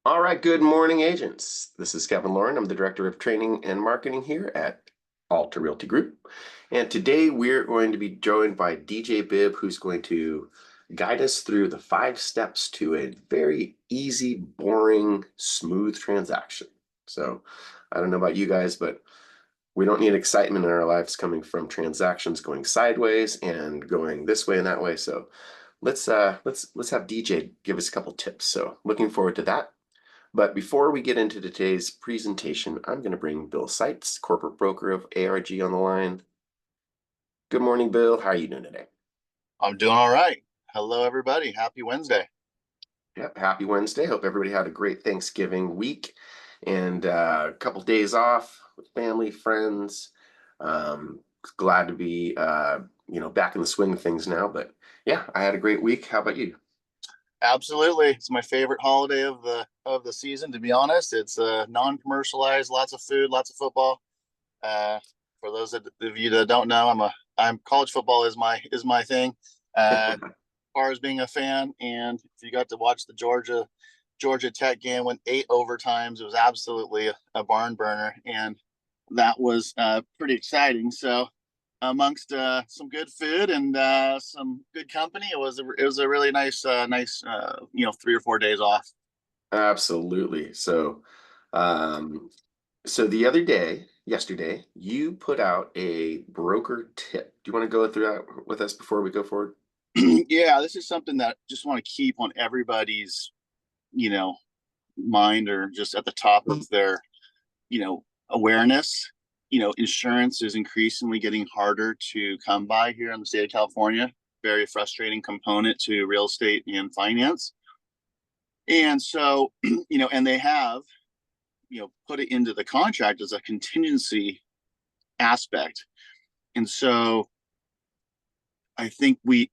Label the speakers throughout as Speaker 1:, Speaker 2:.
Speaker 1: All right, good morning, agents. This is Kevin Lauren. I'm the Director of Training and Marketing here at Alta Realty Group. And today we're going to be joined by DJ Bibb, who's going to guide us through the 5 steps to a very easy, boring, smooth transaction. So I don't know about you guys, but we don't need excitement in our lives coming from transactions going sideways and going this way and that way. So let's have DJ give us a couple tips. So looking forward to that. But before we get into today's presentation, I'm going to bring Bill Seitz, corporate broker of ARG, on the line. Good morning, Bill. How are you doing today?
Speaker 2: I'm doing all right. Hello, everybody. Happy Wednesday.
Speaker 1: Yep, happy Wednesday. Hope everybody had a great Thanksgiving week and a couple days off with family, friends. Um, Glad to be back in the swing of things now. But yeah, I had a great week. How about you?
Speaker 2: Absolutely. It's my favorite holiday of the season, to be honest. It's non-commercialized, lots of food, lots of football. For those of you that don't know, I'm college football is my thing. As far as being a fan, and if you got to watch the Georgia Tech game, went 8 overtimes, it was absolutely a barn burner, and that was pretty exciting. So amongst some good food and some good company, it was a really nice 3 or 4 days off.
Speaker 1: Absolutely. Um, so the other day, yesterday, you put out a broker tip. Do you want to go through that with us before we go forward?
Speaker 2: Yeah, this is something that just want to keep on everybody's you know mind, or just at the top of their awareness. Insurance is increasingly getting harder to come by here in the state of California. Very frustrating component to real estate and finance. And so, and they have, put it into the contract as a contingency aspect. And so I think we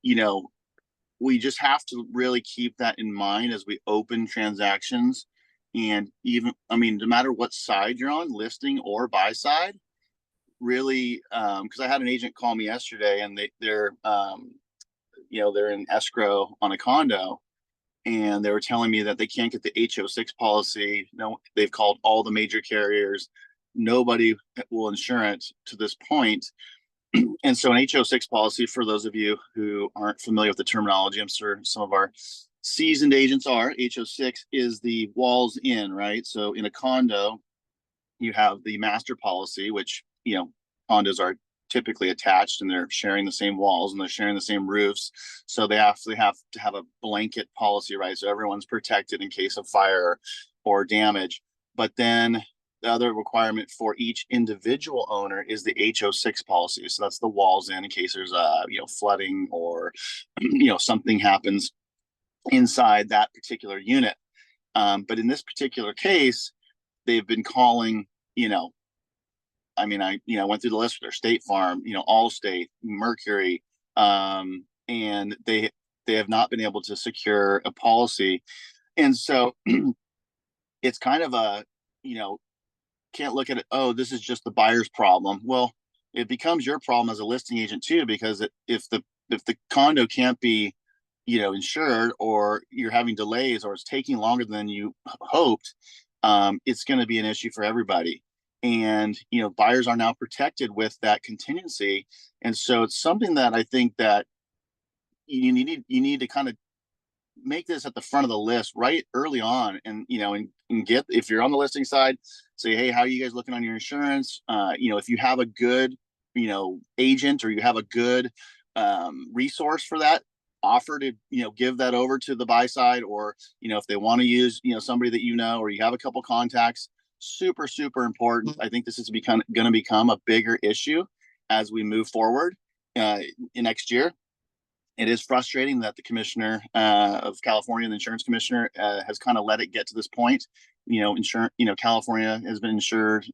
Speaker 2: just have to really keep that in mind as we open transactions. And even, I mean, no matter what side you're on, listing or buy side, really, because I had an agent call me yesterday, and they're in escrow on a condo, and they were telling me that they can't get the HO6 policy. No, they've called all the major carriers. Nobody will insure it to this point. And so an HO6 policy, for those of you who aren't familiar with the terminology, I'm sure some of our seasoned agents are. HO6 is the walls in, right? So in a condo, you have the master policy, which, condos are typically attached, and they're sharing the same walls and they're sharing the same roofs. So they actually have to have a blanket policy, right? So everyone's protected in case of fire or damage. But then the other requirement for each individual owner is the HO6 policy. So that's the walls in case there's flooding, or something happens inside that particular unit. But in this particular case, they've been calling, I went through the list with their State Farm, Allstate, Mercury, and they have not been able to secure a policy. And so it's kind of can't look at it, oh, this is just the buyer's problem. Well, it becomes your problem as a listing agent too, because if the condo can't be, insured, or you're having delays, or it's taking longer than you hoped, it's going to be an issue for everybody. And buyers are now protected with that contingency. And so it's something that I think that you need to kind of make this at the front of the list right early on. And and get, if you're on the listing side, say, hey, how are you guys looking on your insurance? If you have a good agent, or you have a good resource for that, offer to give that over to the buy side. Or if they want to use somebody that or you have a couple contacts. Super, super important. I think this is going to become a bigger issue as we move forward in next year. It is frustrating that the commissioner of California, the insurance commissioner, has kind of let it get to this point. California has been insured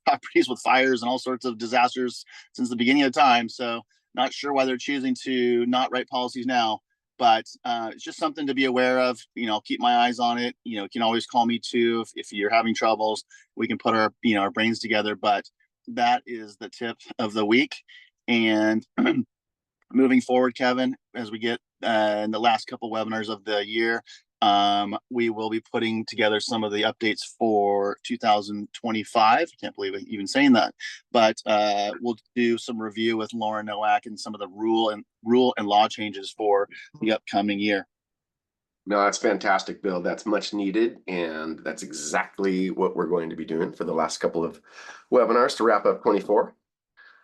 Speaker 2: properties with fires and all sorts of disasters since the beginning of time. So not sure why they're choosing to not write policies now, but it's just something to be aware of. I'll keep my eyes on it. You can always call me too if you're having troubles. We can put our brains together. But that is the tip of the week. And moving forward, Kevin, as we get in the last couple webinars of the year, We will be putting together some of the updates for 2025. I can't believe I'm even saying that, but we'll do some review with Lauren Nowak and some of the rule and law changes for the upcoming year.
Speaker 1: No, that's fantastic, Bill. That's much needed, and that's exactly what we're going to be doing for the last couple of webinars to wrap up 24.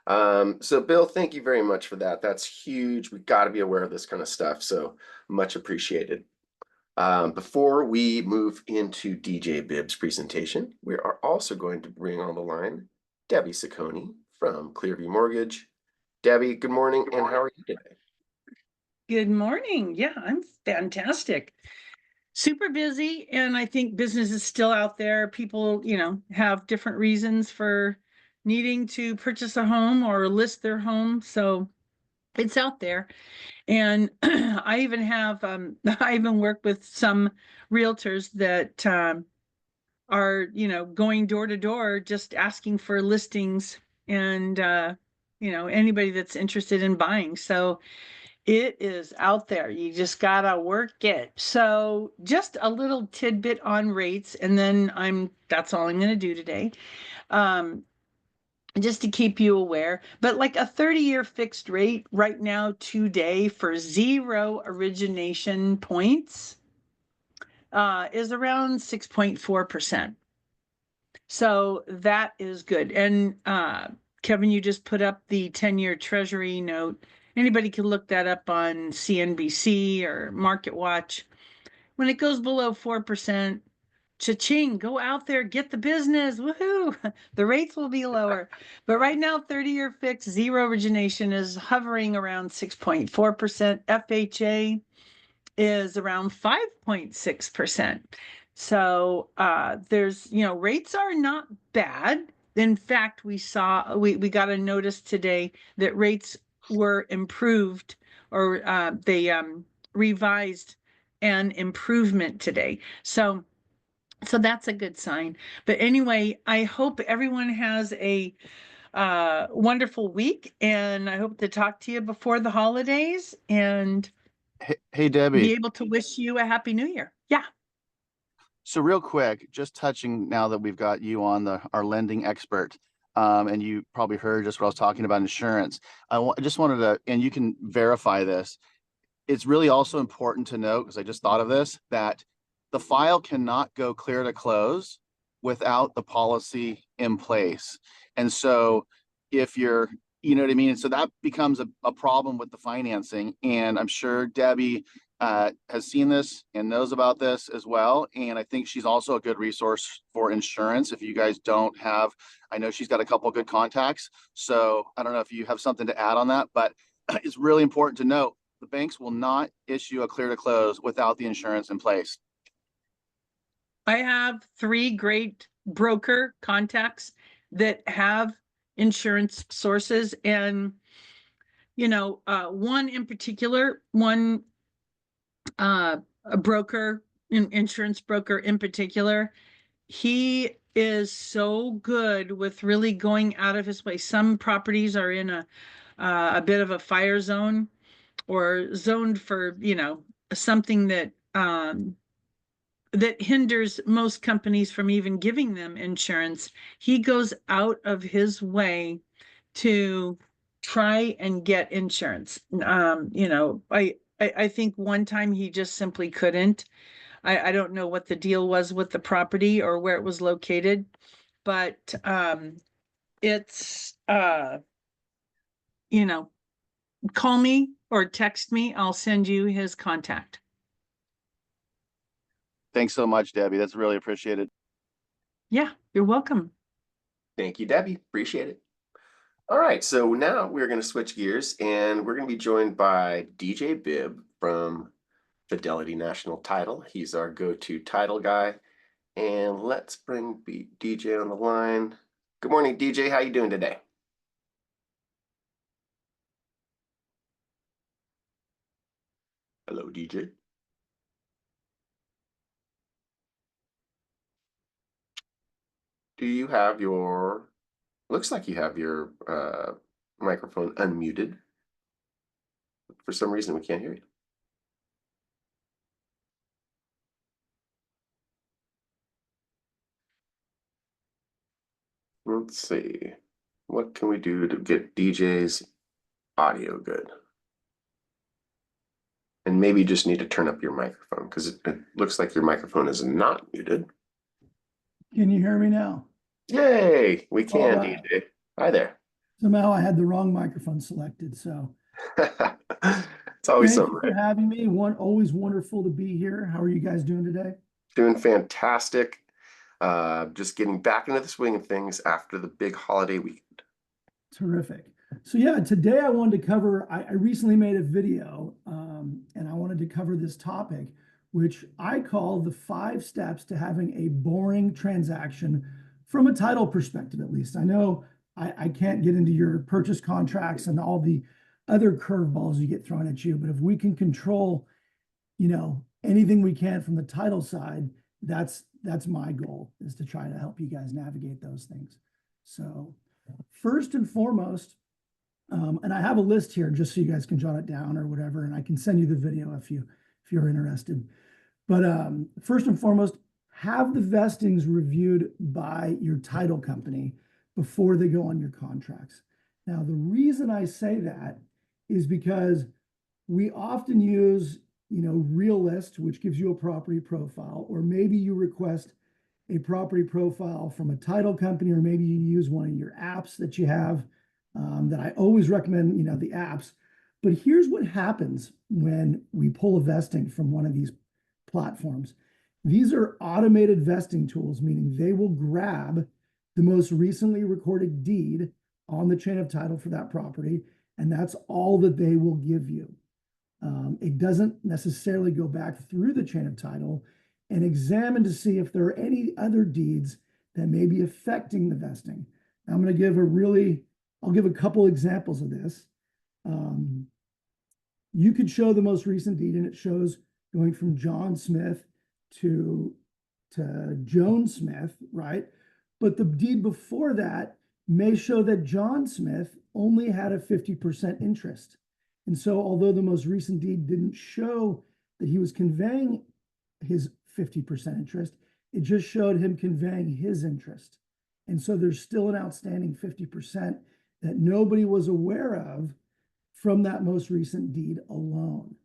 Speaker 1: So Bill, thank you very much for that. That's huge. We've got to be aware of this kind of stuff, so much appreciated. Before we move into DJ Bibb's presentation, we are also going to bring on the line Debbie Ciccone from Clearview Mortgage. Debbie, good morning, and how are you today?
Speaker 3: Good morning. Yeah, I'm fantastic. Super busy, and I think business is still out there. People, have different reasons for needing to purchase a home or list their home. So it's out there. And I even have, I even work with some realtors that are, going door to door, just asking for listings and, anybody that's interested in buying. So it is out there. You just gotta work it. So just a little tidbit on rates, and then that's all I'm gonna do today. Just to keep you aware. But like a 30-year fixed rate right now today for 0 origination points is around 6.4%. So that is good. And Kevin, you just put up the 10-year Treasury note. Anybody can look that up on CNBC or Market Watch. When it goes below 4%, cha-ching, go out there, get the business. Woohoo! The rates will be lower. But right now, 30-year fixed, 0 origination is hovering around 6.4%. FHA is around 5.6%. So there's, rates are not bad. In fact, we got a notice today that rates were improved, or they revised an improvement today. So that's a good sign. But anyway, I hope everyone has a wonderful week, and I hope to talk to you before the holidays and
Speaker 2: Hey, Debbie.
Speaker 3: be able to wish you a happy new year. Yeah.
Speaker 2: So real quick, just touching now that we've got you on our lending expert, and you probably heard just what I was talking about insurance. Just wanted to, and you can verify this. It's really also important to note, because I just thought of this, that the file cannot go clear to close without the policy in place. And so if you're, you know what I mean? And so that becomes a problem with the financing. And I'm sure Debbie has seen this and knows about this as well. And I think she's also a good resource for insurance. If you guys don't have, I know she's got a couple of good contacts. So I don't know if you have something to add on that, but it's really important to note the banks will not issue a clear to close without the insurance in place.
Speaker 3: I have 3 great broker contacts that have insurance sources, and one in particular, a broker, insurance broker in particular, he is so good with really going out of his way. Some properties are in a bit of a fire zone, or zoned for, something that that hinders most companies from even giving them insurance. He goes out of his way to try and get insurance. I think one time he just simply couldn't. I don't know what the deal was with the property or where it was located, but it's call me or text me. I'll send you his contact.
Speaker 2: Thanks so much, Debbie. That's really appreciated.
Speaker 3: Yeah, you're welcome.
Speaker 1: Thank you, Debbie. Appreciate it. All right, so now we're going to switch gears, and we're going to be joined by DJ Bibb from Fidelity National Title. He's our go-to title guy. And let's bring DJ on the line. Good morning, DJ. How you doing today? Hello, DJ. Do you have your, looks like you have your microphone unmuted. For some reason, we can't hear you. Let's see. What can we do to get DJ's audio good? And maybe you just need to turn up your microphone because it looks like your microphone is not muted.
Speaker 4: Can you hear me now?
Speaker 1: Yay, we
Speaker 4: All
Speaker 1: can,
Speaker 4: right.
Speaker 1: DJ. Hi there.
Speaker 4: Somehow I had the wrong microphone selected. So
Speaker 1: It's always
Speaker 4: thank
Speaker 1: something,
Speaker 4: you for
Speaker 1: right?
Speaker 4: having me. Always wonderful to be here. How are you guys doing today?
Speaker 1: Doing fantastic. Just getting back into the swing of things after the big holiday weekend.
Speaker 4: Terrific. So yeah, today I wanted to cover, I recently made a video and I wanted to cover this topic, which I call the 5 steps to having a boring transaction from a title perspective, at least. I know I can't get into your purchase contracts and all the other curveballs you get thrown at you, but if we can control, anything we can from the title side, that's my goal, is to try to help you guys navigate those things. So first and foremost, and I have a list here just so you guys can jot it down or whatever, and I can send you the video if you're interested. But first and foremost, have the vestings reviewed by your title company before they go on your contracts. Now, the reason I say that is because we often use, Realist, which gives you a property profile, or maybe you request a property profile from a title company, or maybe you use one of your apps that you have. That I always recommend, the apps. But here's what happens when we pull a vesting from one of these platforms. These are automated vesting tools, meaning they will grab the most recently recorded deed on the chain of title for that property, and that's all that they will give you. It doesn't necessarily go back through the chain of title and examine to see if there are any other deeds that may be affecting the vesting. Now, I'm going to give I'll give a couple examples of this. You could show the most recent deed, and it shows going from John Smith to Joan Smith, right? But the deed before that may show that John Smith only had a 50% interest. And so although the most recent deed didn't show that he was conveying his 50% interest, it just showed him conveying his interest. And so there's still an outstanding 50% that nobody was aware of from that most recent deed alone,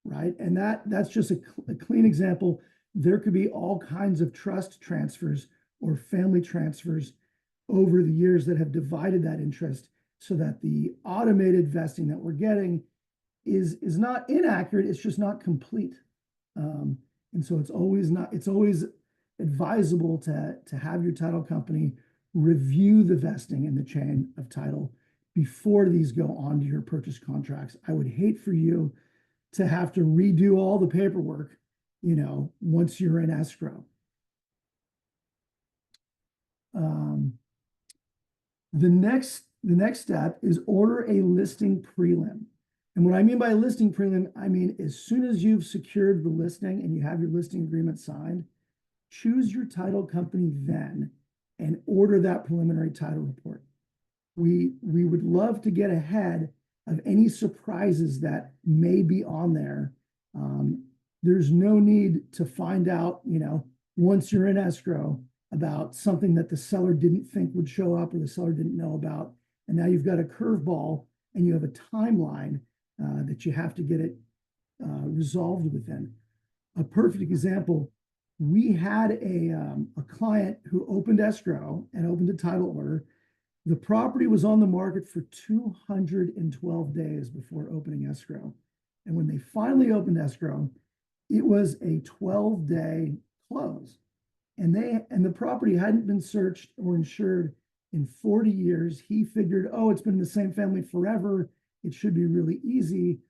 Speaker 4: right? And that's just a clean example. There could be all kinds of trust transfers or family transfers over the years that have divided that interest, so that the automated vesting that we're getting is not inaccurate, it's just not complete. And so it's always advisable to have your title company review the vesting in the chain of title before these go onto your purchase contracts. I would hate for you to have to redo all the paperwork, once you're in escrow. The next step is order a listing prelim. And what I mean by listing prelim, I mean, as soon as you've secured the listing and you have your listing agreement signed, choose your title company then and order that preliminary title report. We would love to get ahead of any surprises that may be on there. There's no need to find out, once you're in escrow, about something that the seller didn't think would show up or the seller didn't know about. And now you've got a curveball and you have a timeline that you have to get it resolved within. A perfect example, we had a client who opened escrow and opened a title order. The property was on the market for 212 days before opening escrow. And when they finally opened escrow, it was a 12-day close. And the property hadn't been searched or insured in 40 years. He figured, oh, it's been in the same family forever, it should be really easy.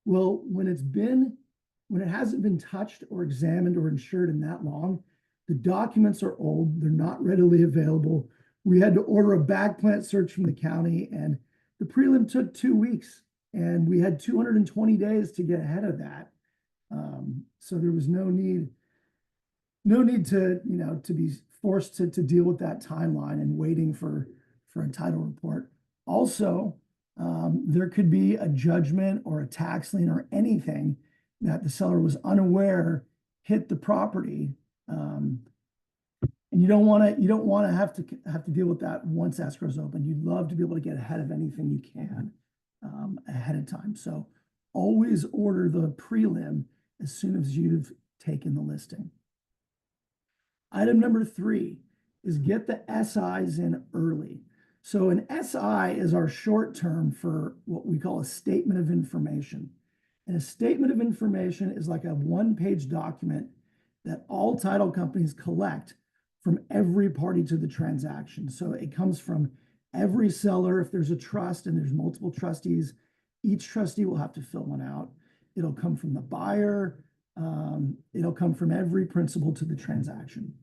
Speaker 4: Well, when it hasn't been touched or examined or insured in that long, the documents are old, they're not readily available. We had to order a bag plant search from the county, and the prelim took 2 weeks, and we had 220 days to get ahead of that. So there was no need to be forced to deal with that timeline and waiting for a title report. Also, there could be a judgment or a tax lien or anything that the seller was unaware hit the property And you don't want to have to deal with that once escrow's open. You'd love to be able to get ahead of anything you can ahead of time. So always order the prelim as soon as you've taken the listing. Item number 3 is get the SIs in early. So an SI is our short term for what we call a statement of information. And a statement of information is like a one-page document that all title companies collect from every party to the transaction. So it comes from every seller. If there's a trust and there's multiple trustees, each trustee will have to fill one out. It'll come from the buyer. It'll come from every principal to the transaction.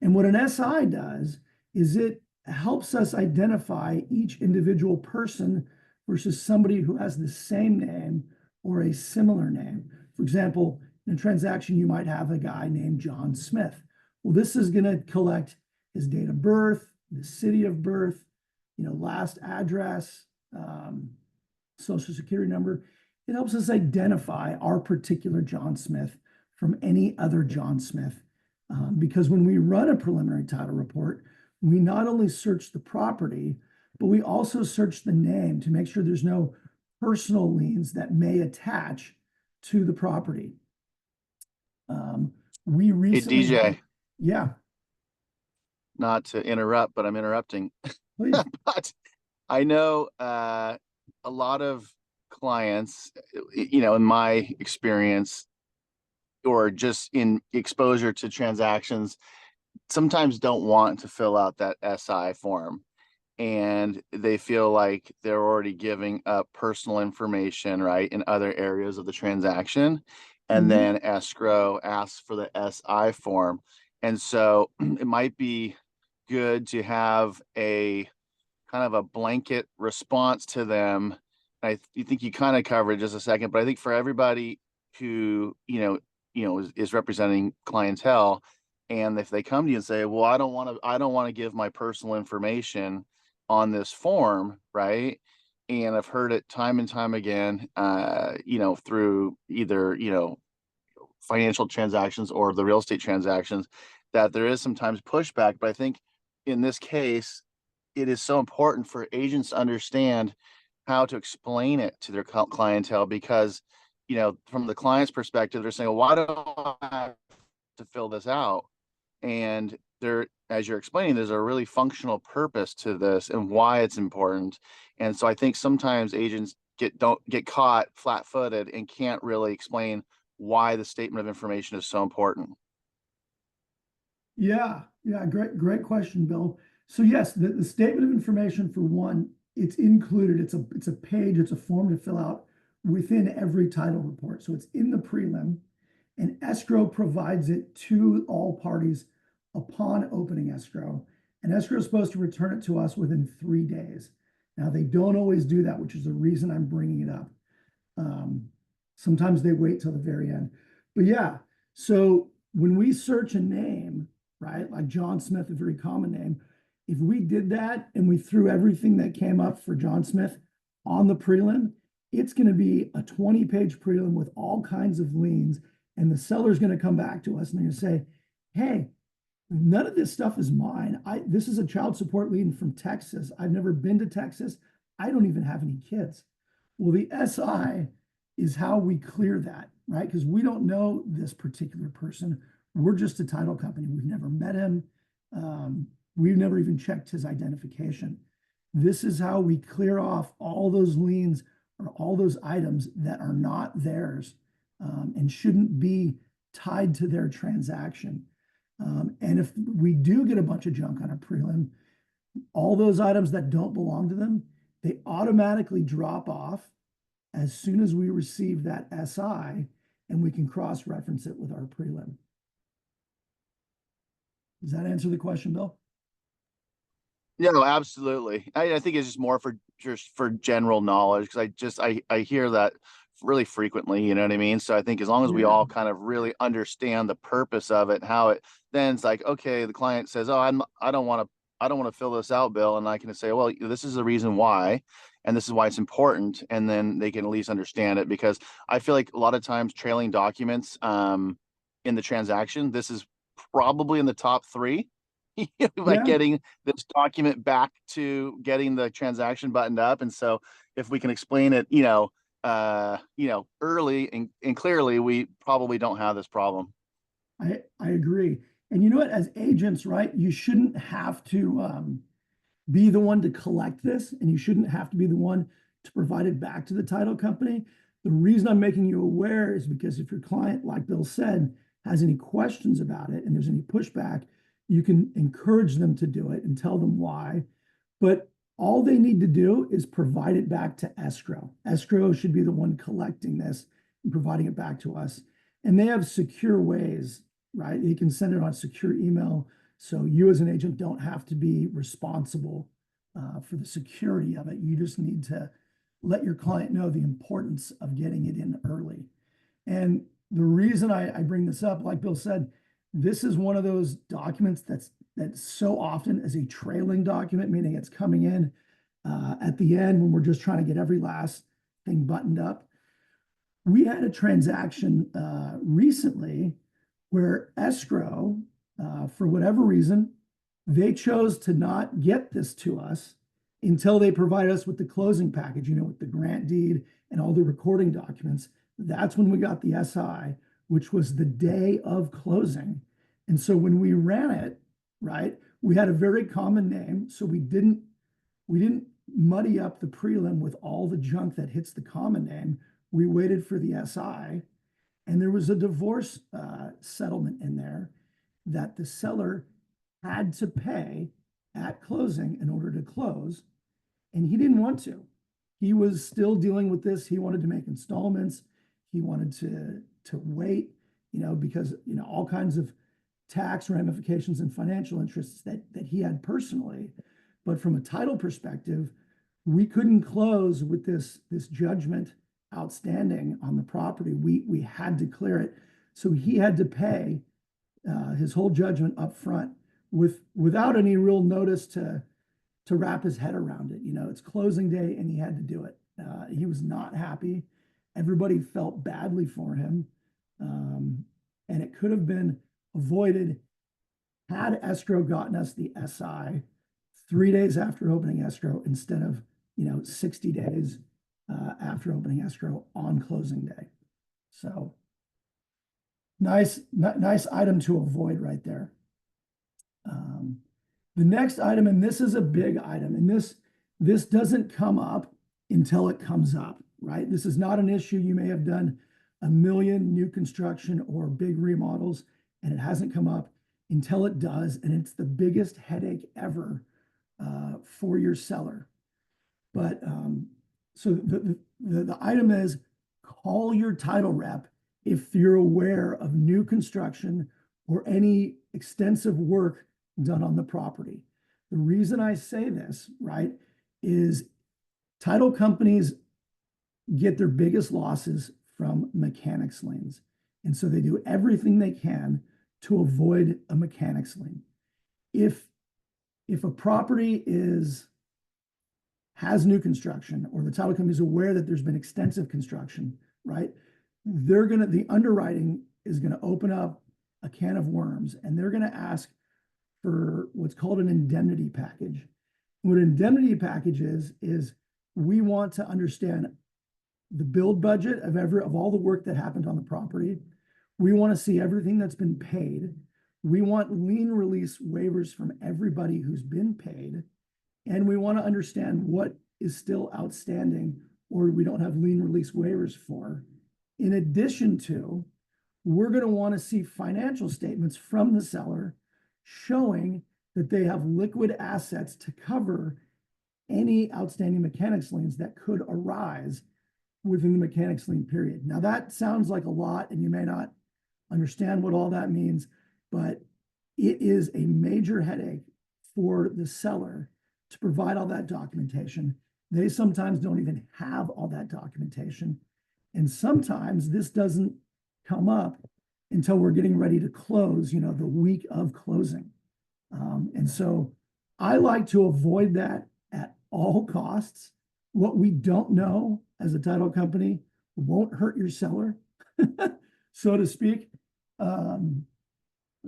Speaker 4: And what an SI does is it helps us identify each individual person versus somebody who has the same name or a similar name. For example, in a transaction, you might have a guy named John Smith. Well, this is going to collect his date of birth, the city of birth, last address, social security number. It helps us identify our particular John Smith from any other John Smith. Because when we run a preliminary title report, we not only search the property, but we also search the name to make sure there's no personal liens that may attach to the property. We recently,
Speaker 2: Hey, DJ.
Speaker 4: Yeah.
Speaker 2: Not to interrupt, but I'm interrupting.
Speaker 4: Please.
Speaker 2: But I know a lot of clients, in my experience, or just in exposure to transactions, sometimes don't want to fill out that SI form. And they feel like they're already giving up personal information, right, in other areas of the transaction. And then escrow asks for the SI form. And so it might be good to have a kind of a blanket response to them. You think you kind of covered it just a second, but I think for everybody who, is representing clientele, and if they come to you and say, well, I don't want to give my personal information on this form, right? And I've heard it time and time again, through either, financial transactions or the real estate transactions, that there is sometimes pushback. But I think in this case, it is so important for agents to understand how to explain it to their clientele, because, from the client's perspective, they're saying, well, why do I have to fill this out? And there, as you're explaining, there's a really functional purpose to this and why it's important. And so I think sometimes agents don't get caught flat-footed and can't really explain why the statement of information is so important.
Speaker 4: Yeah, great question, Bill. So yes, the statement of information, for one, it's included. It's a page, it's a form to fill out within every title report. So it's in the prelim, and escrow provides it to all parties upon opening escrow. And escrow is supposed to return it to us within 3 days. Now, they don't always do that, which is the reason I'm bringing it up. Sometimes they wait till the very end. But yeah, so when we search a name, right, like John Smith, a very common name, if we did that and we threw everything that came up for John Smith on the prelim, it's going to be a 20-page prelim with all kinds of liens. And the seller's going to come back to us and they're going to say, hey, none of this stuff is mine. This is a child support lien from Texas. I've never been to Texas. I don't even have any kids. Well, the SI is how we clear that, right? Because we don't know this particular person. We're just a title company. We've never met him. We've never even checked his identification. This is how we clear off all those liens or all those items that are not theirs and shouldn't be tied to their transaction. And if we do get a bunch of junk on a prelim, all those items that don't belong to them, they automatically drop off as soon as we receive that SI, and we can cross-reference it with our prelim. Does that answer the question, Bill?
Speaker 2: Yeah, no, absolutely. I think it's just more for general knowledge, because I hear that really frequently, you know what I mean? So I think as long as we all kind of really understand the purpose of it, how it then it's like, okay, the client says, oh, I don't want to fill this out, Bill. And I can say, well, this is the reason why, and this is why it's important. And then they can at least understand it, because I feel like a lot of times trailing documents in the transaction, this is probably in the top 3 like
Speaker 4: Yeah.
Speaker 2: getting this document back to getting the transaction buttoned up. And so if we can explain it, early and clearly, we probably don't have this problem.
Speaker 4: I agree. And you know what, as agents, right, you shouldn't have to be the one to collect this, and you shouldn't have to be the one to provide it back to the title company. The reason I'm making you aware is because if your client, like Bill said, has any questions about it and there's any pushback, you can encourage them to do it and tell them why. But all they need to do is provide it back to escrow. Escrow should be the one collecting this and providing it back to us. And they have secure ways, right? You can send it on secure email. So you as an agent don't have to be responsible for the security of it. You just need to let your client know the importance of getting it in early. And the reason I bring this up, like Bill said, this is one of those documents that's so often as a trailing document, meaning it's coming in at the end when we're just trying to get every last thing buttoned up. We had a transaction recently where escrow, for whatever reason, they chose to not get this to us until they provide us with the closing package, with the grant deed and all the recording documents. That's when we got the SI, which was the day of closing. And so when we ran it, right, we had a very common name. So we didn't muddy up the prelim with all the junk that hits the common name. We waited for the SI, and there was a divorce settlement in there that the seller had to pay at closing in order to close, and he didn't want to. He was still dealing with this. He wanted to make installments. He wanted to wait, because all kinds of tax ramifications and financial interests that he had personally. But from a title perspective, we couldn't close with this judgment outstanding on the property. We had to clear it. So he had to pay his whole judgment up front without any real notice to wrap his head around it. It's closing day and he had to do it. He was not happy. Everybody felt badly for him. And it could have been avoided had escrow gotten us the SI 3 days after opening escrow instead of 60 days after opening escrow on closing day. So nice item to avoid right there. The next item, and this is a big item, and this doesn't come up until it comes up, right? This is not an issue. You may have done a million new construction or big remodels, and it hasn't come up until it does, and it's the biggest headache ever for your seller. But so the item is, call your title rep if you're aware of new construction or any extensive work done on the property. The reason I say this, right, is title companies get their biggest losses from mechanics liens. And so they do everything they can to avoid a mechanics lien. If a property has new construction, or the title company is aware that there's been extensive construction, right, the underwriting is gonna open up a can of worms, and they're gonna ask for what's called an indemnity package. What an indemnity package is we want to understand the build budget of all the work that happened on the property. We want to see everything that's been paid. We want lien release waivers from everybody who's been paid. And we want to understand what is still outstanding or we don't have lien release waivers for. In addition to, we're going to want to see financial statements from the seller showing that they have liquid assets to cover any outstanding mechanics liens that could arise within the mechanics lien period. Now that sounds like a lot, and you may not understand what all that means, but it is a major headache for the seller to provide all that documentation. They sometimes don't even have all that documentation. And sometimes this doesn't come up until we're getting ready to close, the week of closing. And so I like to avoid that at all costs. What we don't know as a title company won't hurt your seller, so to speak.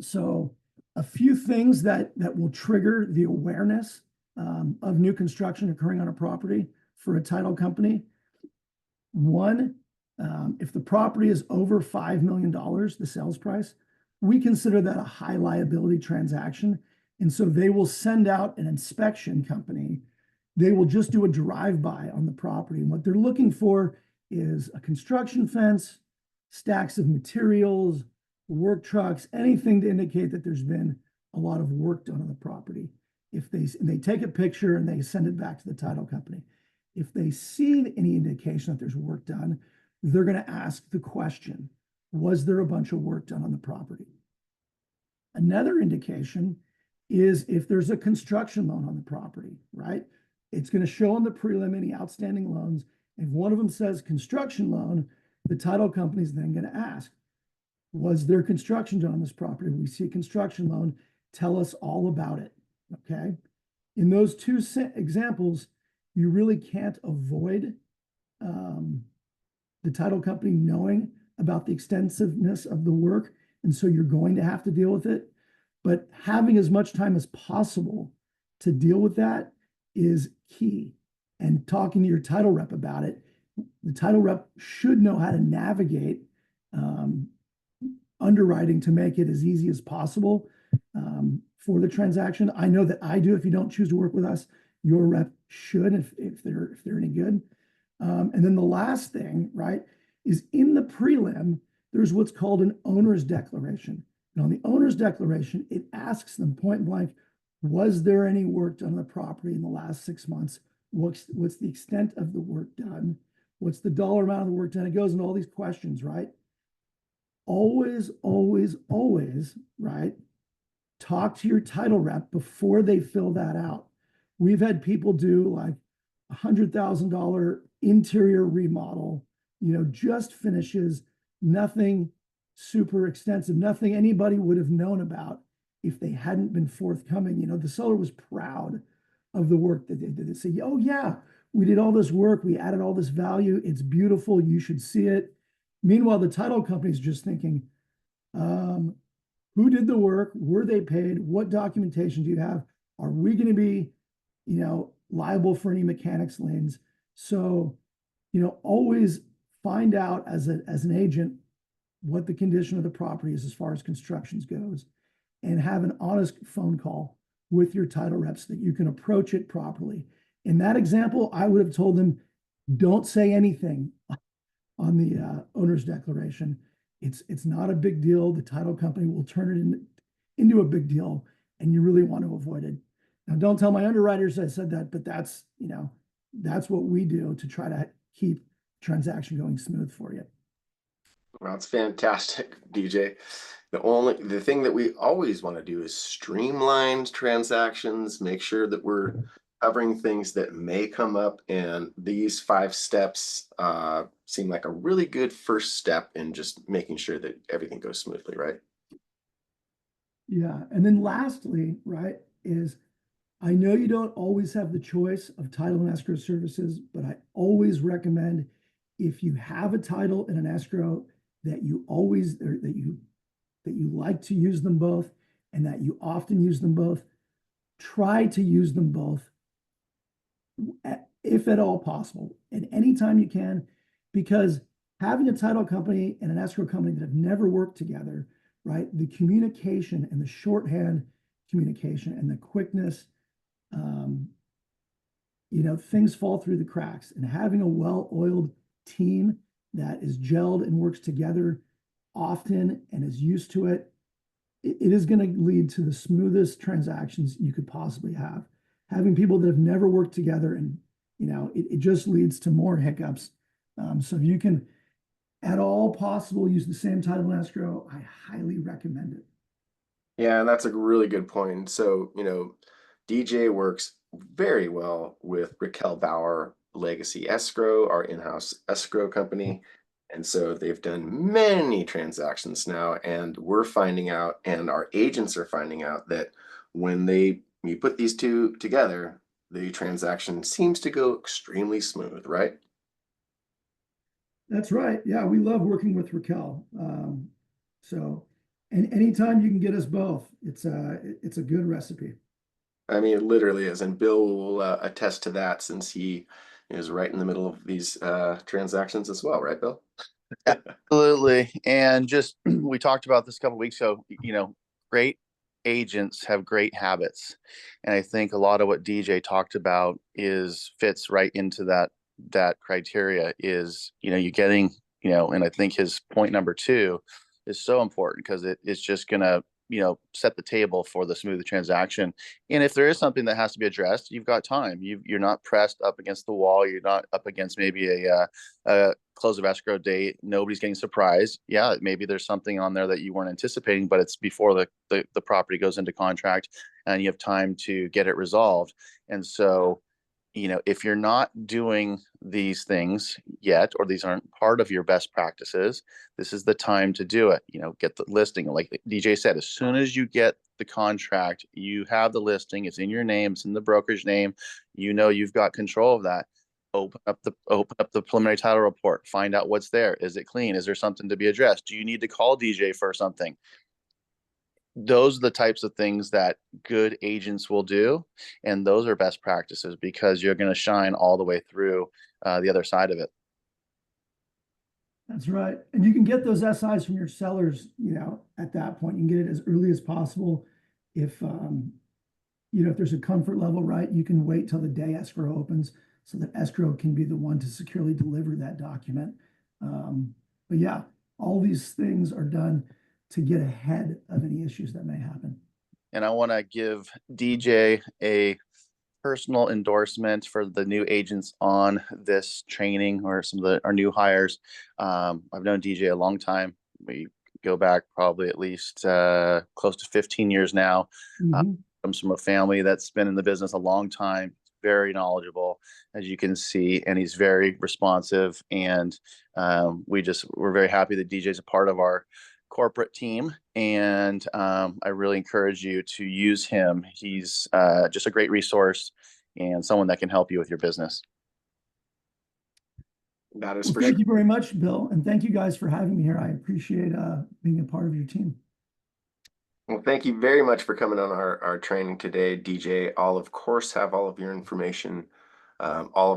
Speaker 4: So A few things that will trigger the awareness of new construction occurring on a property for a title company. One, if the property is over $5 million, the sales price, we consider that a high liability transaction. And so they will send out an inspection company. They will just do a drive-by on the property. And what they're looking for is a construction fence, stacks of materials, work trucks, anything to indicate that there's been a lot of work done on the property. If they take a picture and they send it back to the title company. If they see any indication that there's work done, they're going to ask the question, was there a bunch of work done on the property? Another indication is if there's a construction loan on the property, right? It's going to show on the prelim any outstanding loans. If one of them says construction loan, the title company is then going to ask, was there construction done on this property? We see a construction loan, tell us all about it, okay? In those two examples, you really can't avoid the title company knowing about the extensiveness of the work, and so you're going to have to deal with it. But having as much time as possible to deal with that is key. And talking to your title rep about it, the title rep should know how to navigate underwriting to make it as easy as possible for the transaction. I know that I do. If you don't choose to work with us, your rep should, if they're any good. And then the last thing, right, is in the prelim, there's what's called an owner's declaration. And on the owner's declaration, it asks them point blank, was there any work done on the property in the last 6 months? What's the extent of the work done? What's the dollar amount of the work done? It goes into all these questions, right? Always, always, always, right? Talk to your title rep before they fill that out. We've had people do like $100,000 interior remodel, just finishes, nothing super extensive, nothing anybody would have known about if they hadn't been forthcoming. The seller was proud of the work that they did. They say, oh yeah, we did all this work. We added all this value. It's beautiful. You should see it. Meanwhile, the title company's just thinking, who did the work? Were they paid? What documentation do you have? Are we going to be, liable for any mechanics liens? So, always find out as an agent what the condition of the property is as far as constructions goes, and have an honest phone call with your title reps so that you can approach it properly. In that example, I would have told them, don't say anything on the owner's declaration. It's not a big deal. The title company will turn it into a big deal, and you really want to avoid it. Now, don't tell my underwriters I said that, but that's what we do to try to keep transaction going smooth for you.
Speaker 1: Well, it's fantastic, DJ. The thing that we always want to do is streamline transactions, make sure that we're covering things that may come up, and these 5 steps seem like a really good first step in just making sure that everything goes smoothly, right?
Speaker 4: Yeah, and then lastly, right, is I know you don't always have the choice of title and escrow services, but I always recommend, if you have a title and an escrow, that you like to use them both, and that you often use them both. Try to use them both, if at all possible, at any time you can, because having a title company and an escrow company that have never worked together, right? The communication and the shorthand communication and the quickness, things fall through the cracks. And having a well-oiled team that is gelled and works together often and is used to it, it is going to lead to the smoothest transactions you could possibly have. Having people that have never worked together, and it just leads to more hiccups. So if you can at all possible use the same title and escrow, I highly recommend it.
Speaker 1: Yeah, and that's a really good point. So, DJ works very well with Raquel Bauer Legacy Escrow, our in-house escrow company. And so they've done many transactions now, and we're finding out, and our agents are finding out, that when you put these two together, the transaction seems to go extremely smooth, right?
Speaker 4: That's right. Yeah, we love working with Raquel. So And anytime you can get us both, it's a good recipe.
Speaker 1: I mean, it literally is, and Bill will attest to that since he is right in the middle of these transactions as well, right, Bill?
Speaker 2: Absolutely. And just we talked about this a couple weeks ago, great agents have great habits. And I think a lot of what DJ talked about fits right into that criteria is, you getting, and I think his point number 2 is so important because it's just gonna, set the table for the smooth transaction. And if there is something that has to be addressed, you've got time. You're not pressed up against the wall. You're not up against maybe a close of escrow date. Nobody's getting surprised. Yeah, maybe there's something on there that you weren't anticipating, but it's before the property goes into contract, and you have time to get it resolved. And so, if you're not doing these things yet, or these aren't part of your best practices, this is the time to do it. Get the listing. Like DJ said, as soon as you get the contract, you have the listing, it's in your name, it's in the broker's name, you've got control of that. Open up the preliminary title report, find out what's there. Is it clean? Is there something to be addressed? Do you need to call DJ for something? Those are the types of things that good agents will do. And those are best practices because you're going to shine all the way through the other side of it.
Speaker 4: That's right. And you can get those SIs from your sellers, at that point. You can get it as early as possible. If, if there's a comfort level, right, you can wait till the day escrow opens so that escrow can be the one to securely deliver that document. But yeah, all these things are done to get ahead of any issues that may happen.
Speaker 2: And I want to give DJ a personal endorsement for the new agents on this training, or some of our new hires. I've known DJ a long time. We go back probably at least close to 15 years now. Comes from a family that's been in the business a long time. Very knowledgeable, as you can see, and he's very responsive. And we're very happy that DJ is a part of our corporate team, and I really encourage you to use him. He's just a great resource and someone that can help you with your business.
Speaker 1: That is
Speaker 4: well,
Speaker 1: for
Speaker 4: thank
Speaker 1: sure.
Speaker 4: you very much, Bill, and thank you guys for having me here. I appreciate being a part of your team.
Speaker 1: Well, thank you very much for coming on our training today, DJ. I'll of course have all of your information. All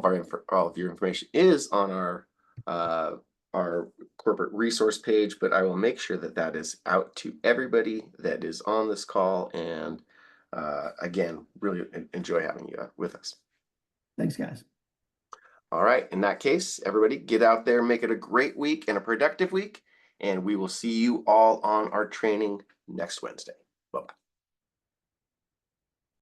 Speaker 1: of your information is on our corporate resource page, but I will make sure that is out to everybody that is on this call. And again, really enjoy having you with us.
Speaker 4: Thanks, guys.
Speaker 1: All right. In that case, everybody get out there, make it a great week and a productive week. And we will see you all on our training next Wednesday. Bye-bye.